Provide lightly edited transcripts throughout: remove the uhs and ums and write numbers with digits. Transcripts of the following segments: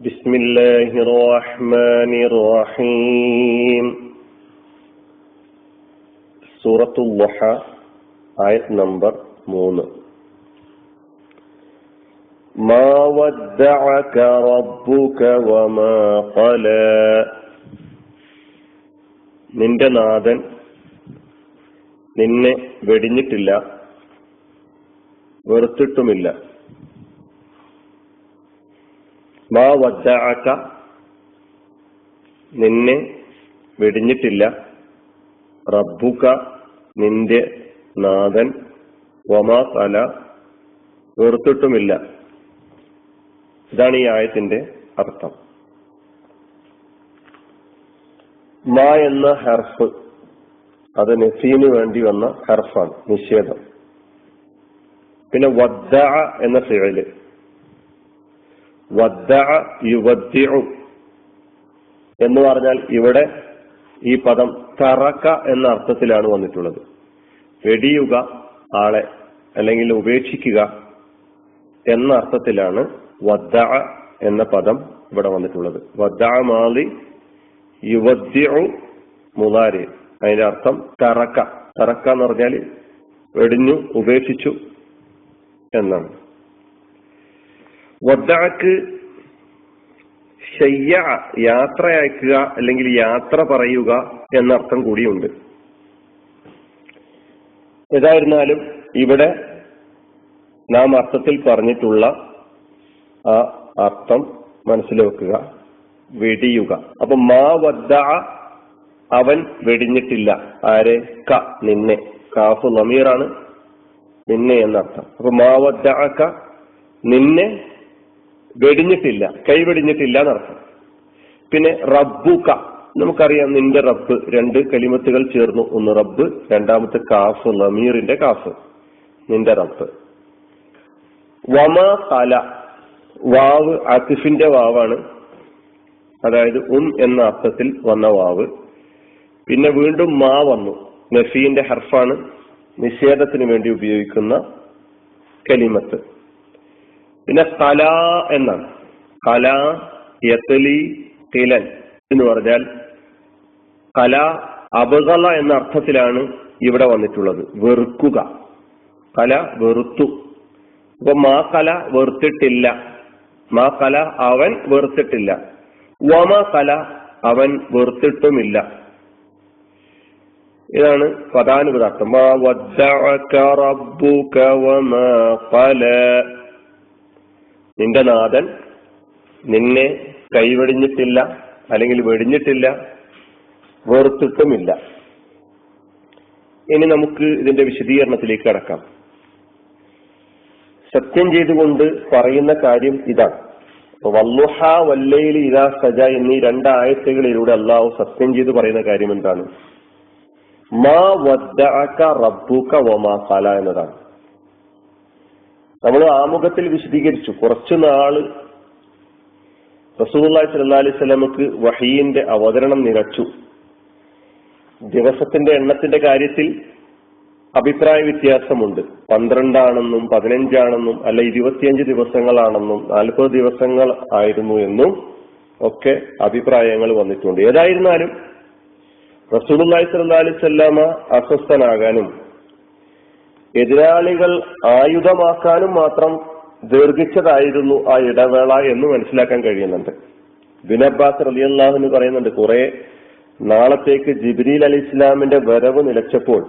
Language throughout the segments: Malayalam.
ബിസ്മില്ലാഹിർ റഹ്മാനിർ റഹീം. സൂറത്തുൽ ളുഹ, ആയത്ത് നമ്പർ 3. മാ വദ്ദഅക റബ്ബുക വമാ ഖലാ. നിന്റെ നാഥൻ നിന്നെ വെടിഞ്ഞിട്ടില്ല, വെറുത്തിട്ടുമില്ല. മാ വദ്ദഅക, നിന്നെ വെടിഞ്ഞിട്ടില്ല. റബ്ബുക, നിന്റെ നാഥൻ. വമാ ഖല, വെറുത്തിട്ടുമില്ല. ഇതാണ് ഈ ആയത്തിന്റെ അർത്ഥം. മാ എന്ന ഹർഫ്, അത് നഫീന് വേണ്ടി വന്ന ഹർഫാണ്, നിഷേധം. പിന്നെ വദ്ദഅ എന്ന ഫിഅല്, വദ്ദഅ യുവദ്ദിഉ എന്ന് പറഞ്ഞാൽ ഇവിടെ ഈ പദം തറക എന്ന അർത്ഥത്തിലാണ് വന്നിട്ടുള്ളത്. വെടിയുക ആളെ, അല്ലെങ്കിൽ ഉപേക്ഷിക്കുക എന്ന അർത്ഥത്തിലാണ് വദ്ദഅ എന്ന പദം ഇവിടെ വന്നിട്ടുള്ളത്. വദ്ദഅ മാളി, യുവദ്ദിഉ മുളാരി. അതിന്റെ അർത്ഥം തറക. തറക എന്ന് പറഞ്ഞാൽ വെടിഞ്ഞു, ഉപേക്ഷിച്ചു എന്നാണ്. വദ്ദഅക്ക് ശയ്യ, യാത്ര അയക്കുക അല്ലെങ്കിൽ യാത്ര പറയുക എന്നർത്ഥം കൂടിയുണ്ട്. ഏതായിരുന്നാലും ഇവിടെ നാം അർത്ഥത്തിൽ പറഞ്ഞിട്ടുള്ള ആ അർത്ഥം മനസ്സിൽ വെക്കുക, വെടിയുക. അപ്പൊ മാ വദ്ദഅ, അവൻ വെടിഞ്ഞിട്ടില്ല. ആരെ? ക, നിന്നെ. കാഫ് ലമീറാണ്, നിന്നെ എന്നർത്ഥം. അപ്പൊ മാ വദ്ദഅക, നിന്നെ വെടിഞ്ഞിട്ടില്ല, കൈവെടിഞ്ഞിട്ടില്ല എന്നർത്ഥം. പിന്നെ റബ്ബുക, നമുക്കറിയാം നിന്റെ റബ്ബ്. രണ്ട് കലിമത്തുകൾ ചേർന്നു, ഒന്ന് റബ്ബ്, രണ്ടാമത്തെ കാഫ് ലമീറിന്റെ കാഫ്, നിന്റെ റബ്ബ്. വമാ ഖല, വാവ് ആതിഫിന്റെ വാവാണ്, അതായത് എന്ന അർത്ഥത്തിൽ വന്ന വാവ്. പിന്നെ വീണ്ടും മാ വന്നു, നഫീന്റെ ഹർഫാണ്, നിഷേധത്തിന് വേണ്ടി ഉപയോഗിക്കുന്ന കലിമത്ത്. പിന്നെ ഖല എന്നാണ്. ഖല യത്ലി ഖിലൻ എന്ന് പറഞ്ഞാൽ ഖല അബ്ഗള എന്ന അർത്ഥത്തിലാണ് ഇവിടെ വന്നിട്ടുള്ളത്, വെറുക്കുക. ഖല വെറുത്തു. അപ്പൊ മാ ഖല, വെറുത്തിട്ടില്ല. മാ ഖല, അവൻ വെറുത്തിട്ടില്ല. വമാ ഖല, അവൻ വെറുത്തിട്ടുമില്ല. ഇതാണ് പദാനുപദാർത്ഥം. മാ വദ്ദഅക റബ്ബുക വമാ ഖല. നിന്റെ നാഥൻ നിന്നെ കൈവെടിഞ്ഞിട്ടില്ല, അല്ലെങ്കിൽ വെടിഞ്ഞിട്ടില്ല, വെറുത്തിട്ടുമില്ല. ഇനി നമുക്ക് ഇതിന്റെ വിശദീകരണത്തിലേക്ക് കടക്കാം. സത്യം ചെയ്തുകൊണ്ട് പറയുന്ന കാര്യം ഇതാണ്. വല്ലുഹ വല്ലൈലി ഇദാ സജ എന്നീ രണ്ടായത്തുകളിലൂടെ അള്ളാഹു സത്യം ചെയ്ത് പറയുന്ന കാര്യം എന്താണ്? മാ വദ്ദഅക റബ്ബുക വമാ ഖല എന്നതാണ്. നമ്മൾ ആമുഖത്തിൽ വിശദീകരിച്ചു. കുറച്ചു നാള് റസൂലുള്ളാഹി സ്വല്ലല്ലാഹു അലൈഹി വസല്ലമക്ക് വഹീന്റെ അവതരണം നിലച്ചു. ദിവസത്തിന്റെ എണ്ണത്തിന്റെ കാര്യത്തിൽ അഭിപ്രായ വ്യത്യാസമുണ്ട്. 12 ആണെന്നും 15 ആണെന്നും അല്ല 25 ദിവസങ്ങളാണെന്നും 40 ദിവസങ്ങൾ ആയിരുന്നു എന്നും ഒക്കെ അഭിപ്രായങ്ങൾ വന്നിട്ടുണ്ട്. ഏതായിരുന്നാലും റസൂലുള്ളാഹി സ്വല്ലല്ലാഹു അലൈഹി വസല്ലമ അസ്വസ്ഥനാകാനും എതിരാളികൾ ആയുധമാക്കാനും മാത്രം ദീർഘിച്ചതായിരുന്നു ആ ഇടവേള എന്ന് മനസ്സിലാക്കാൻ കഴിയുന്നുണ്ട്. ഇബ്നു അബ്ബാസ് റളിയല്ലാഹു അൻഹു പറയുന്നുണ്ട്, കുറെ നാളത്തേക്ക് ജിബ്രീൽ അലൈഹിസ്സലാമിന്റെ വരവ് നിലച്ചപ്പോൾ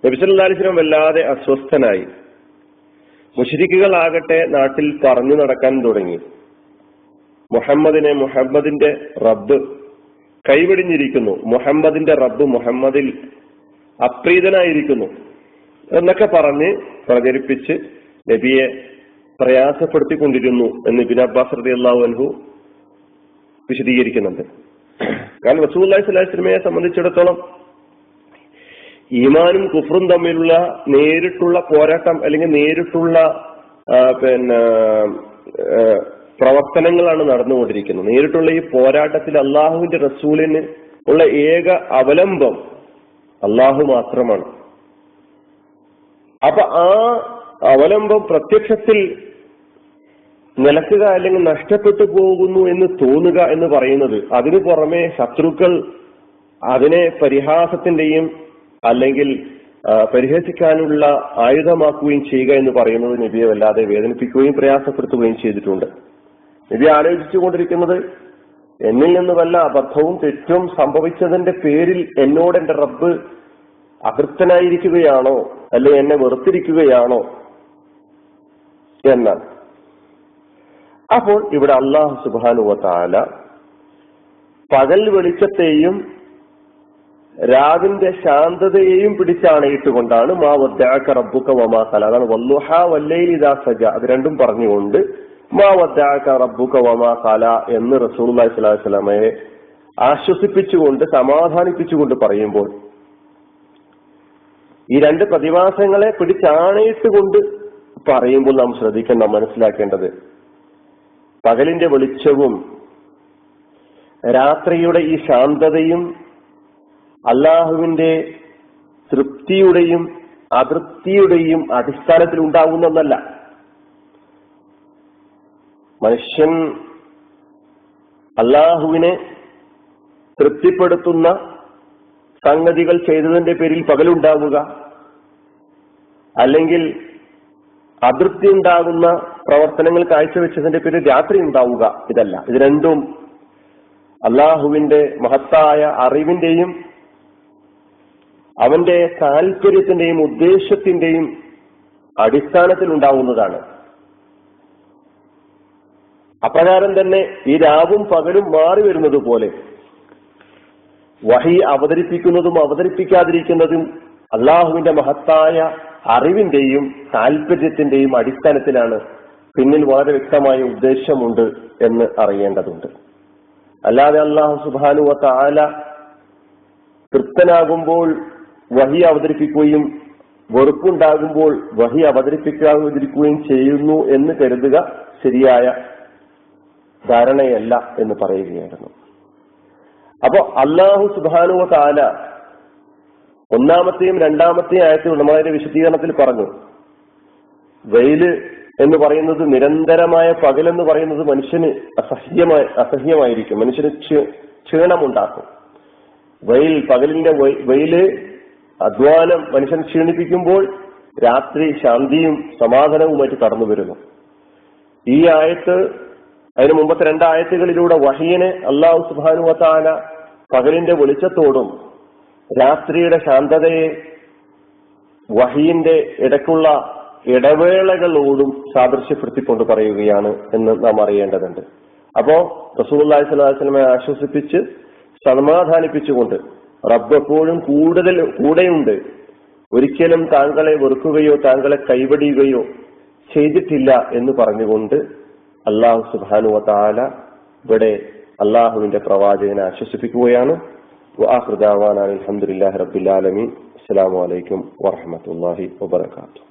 നബി സല്ലല്ലാഹു അലൈഹി വസല്ലം വല്ലാതെ അസ്വസ്ഥനായി. മുശ്രിക്കുകളാകട്ടെ നാട്ടിൽ പറഞ്ഞു നടക്കാൻ തുടങ്ങി. മുഹമ്മദിന്റെ റബ്ബ് കൈവെടിഞ്ഞിരിക്കുന്നു, മുഹമ്മദിന്റെ റബ്ബ് മുഹമ്മദിൽ അപ്രീതനായിരിക്കുന്നു എന്നൊക്കെ പറഞ്ഞ് പ്രചരിപ്പിച്ച് നബിയെ പ്രയാസപ്പെടുത്തിക്കൊണ്ടിരുന്നു എന്ന് ഇബ്നു അബ്ബാസ് റളിയല്ലാഹു അൻഹു വിശദീകരിക്കുന്നുണ്ട്. കാരണം റസൂലുള്ളാഹി സ്വല്ലല്ലാഹു അലൈഹി വസല്ലമയെ സംബന്ധിച്ചിടത്തോളം ഈമാനും കുഫറും തമ്മിലുള്ള നേരിട്ടുള്ള പോരാട്ടം, അല്ലെങ്കിൽ നേരിട്ടുള്ള പ്രവർത്തനങ്ങളാണ് നടന്നുകൊണ്ടിരിക്കുന്നത്. നേരിട്ടുള്ള ഈ പോരാട്ടത്തിൽ അള്ളാഹുവിന്റെ റസൂലിന് ഉള്ള ഏക അവലംബം അള്ളാഹു മാത്രമാണ്. അപ്പൊ ആ അവലംബം പ്രത്യക്ഷത്തിൽ നിലക്കുക അല്ലെങ്കിൽ നഷ്ടപ്പെട്ടു പോകുന്നു എന്ന് തോന്നുക എന്ന് പറയുന്നത്, അതിനു പുറമെ ശത്രുക്കൾ അതിനെ പരിഹാസത്തിന്റെയും അല്ലെങ്കിൽ പരിഹസിക്കാനുള്ള ആയുധമാക്കുകയും ചെയ്യുക എന്ന് പറയുന്നത് നബിയെ വല്ലാതെ വേദനിപ്പിക്കുകയും പ്രയാസപ്പെടുത്തുകയും ചെയ്തിട്ടുണ്ട്. നബി ആലോചിച്ചുകൊണ്ടിരിക്കുന്നത്, എന്നിൽ നിന്ന് വല്ല അബദ്ധവും തെറ്റും സംഭവിച്ചതിന്റെ പേരിൽ എന്നോട് എന്റെ റബ്ബ് അതൃപ്തനായിരിക്കുകയാണോ, അല്ലെ എന്നെ വെറുത്തിരിക്കുകയാണോ എന്നാണ്. അപ്പോൾ ഇവിടെ അല്ലാഹു സുബ്ഹാനഹു വ തആല പകൽ വെളിച്ചത്തെയും രാവിന്റെ ശാന്തതയെയും പിടിച്ചാണയിട്ടുകൊണ്ടാണ് മാ വദ്ദഅക റബ്ബുക വമാ ഖല, അതാണ് വല്ലുഹാ വല്ലൈലി ഇദാ സജ, അത് രണ്ടും പറഞ്ഞുകൊണ്ട് മാ വദ്ദഅക റബ്ബുക വമാ ഖല എന്ന് റസൂലുള്ളാഹി സ്വല്ലല്ലാഹു അലൈഹി വസല്ലമയെ ആശ്വസിപ്പിച്ചുകൊണ്ട് സമാധാനിപ്പിച്ചുകൊണ്ട് പറയുമ്പോൾ ഈ രണ്ട് പ്രതിഭാസങ്ങളെ പിടിച്ചാണയിട്ടുകൊണ്ട് പറയുമ്പോൾ നാം ശ്രദ്ധിക്കേണ്ട, മനസ്സിലാക്കേണ്ടത്, പകലിന്റെ വെളിച്ചവും രാത്രിയുടെ ഈ ശാന്തതയും അള്ളാഹുവിന്റെ തൃപ്തിയുടെയും അതൃപ്തിയുടെയും അടിസ്ഥാനത്തിൽ ഉണ്ടാകുന്നതല്ല. മനുഷ്യൻ അള്ളാഹുവിനെ തൃപ്തിപ്പെടുത്തുന്ന സംഗതികൾ ചെയ്തതിന്റെ പേരിൽ പകലുണ്ടാവുക, അല്ലെങ്കിൽ അതൃപ്തി ഉണ്ടാകുന്ന പ്രവർത്തനങ്ങൾ കാഴ്ചവെച്ചതിന്റെ പേരിൽ രാത്രി ഉണ്ടാവുക, ഇതല്ല. ഇത് രണ്ടും അള്ളാഹുവിന്റെ മഹത്തായ അറിവിന്റെയും അവന്റെ താല്പര്യത്തിന്റെയും ഉദ്ദേശത്തിന്റെയും അടിസ്ഥാനത്തിൽ ഉണ്ടാവുന്നതാണ്. അപ്രകാരം തന്നെ ഈ രാവും പകലും മാറി വരുന്നത് പോലെ വഹി അവതരിപ്പിക്കുന്നതും അവതരിപ്പിക്കാതിരിക്കുന്നതും അള്ളാഹുവിന്റെ മഹത്തായ അറിവിന്റെയും താല്പര്യത്തിന്റെയും അടിസ്ഥാനത്തിലാണ്. പിന്നിൽ വളരെ വ്യക്തമായ ഉദ്ദേശമുണ്ട് എന്ന് അറിയേണ്ടതുണ്ട്. അല്ലാതെ അല്ലാഹു സുബ്ഹാനഹു വ തആല തൃപ്തനാകുമ്പോൾ വഹി അവതരിപ്പിക്കുകയും വെറുപ്പുണ്ടാകുമ്പോൾ വഹി അവതരിപ്പിക്കാതിരിക്കുകയും ചെയ്യുന്നു എന്ന് കരുതുക ശരിയായ ധാരണയല്ല എന്ന് പറയുകയായിരുന്നു. അപ്പോ അല്ലാഹു സുബ്ഹാനഹു വ തആല ഒന്നാമത്തെയും രണ്ടാമത്തെയും ആയത്തിൽ ഉടമയുടെ വിശദീകരണത്തിൽ പറഞ്ഞു, വെയില് എന്ന് പറയുന്നത്, നിരന്തരമായ പകലെന്ന് പറയുന്നത് മനുഷ്യന് അസഹ്യമായിരിക്കും, മനുഷ്യന് ക്ഷീണമുണ്ടാക്കും. പകലിന്റെ വെയില് അധ്വാനം മനുഷ്യൻ ക്ഷീണിപ്പിക്കുമ്പോൾ രാത്രി ശാന്തിയും സമാധാനവുമായിട്ട് കടന്നു വരുന്നു. ഈ ആയത്ത്, അതിന് മുമ്പത്തെ രണ്ടായത്തുകളിലൂടെ വഹീനെ അല്ലാഹു സുബ്ഹാനഹു വ തആല പകലിന്റെ വെളിച്ചത്തോടും രാത്രിയുടെ ശാന്തതയെ വഹീന്റെ ഇടയ്ക്കുള്ള ഇടവേളകളോടും സാദൃശ്യപ്പെടുത്തിക്കൊണ്ട് പറയുകയാണ് എന്ന് നാം അറിയേണ്ടതുണ്ട്. അപ്പോ റസൂലുള്ളാഹി സ്വല്ലല്ലാഹു അലൈഹി വസല്ലമയെ ആശ്വസിപ്പിച്ച് സമാധാനിപ്പിച്ചുകൊണ്ട് റബ്ബ് എപ്പോഴും കൂടെയുണ്ട്, ഒരിക്കലും താങ്കളെ വെറുക്കുകയോ താങ്കളെ കൈവടിയുകയോ ചെയ്തിട്ടില്ല എന്ന് പറഞ്ഞുകൊണ്ട് അല്ലാഹു സുബ്ഹാനഹു വ തആല ഇവിടെ അള്ളാഹുവിന്റെ പ്രവാചകനെ ആശ്വസിപ്പിക്കുകയാണ്. വആഖിറു ദഅവാനാ അൽഹംദുലില്ലാഹി റബ്ബിൽ ആലമീൻ. അസ്സലാമു അലൈക്കും വറഹ്മത്തുള്ളാഹി വബറകാതുഹു.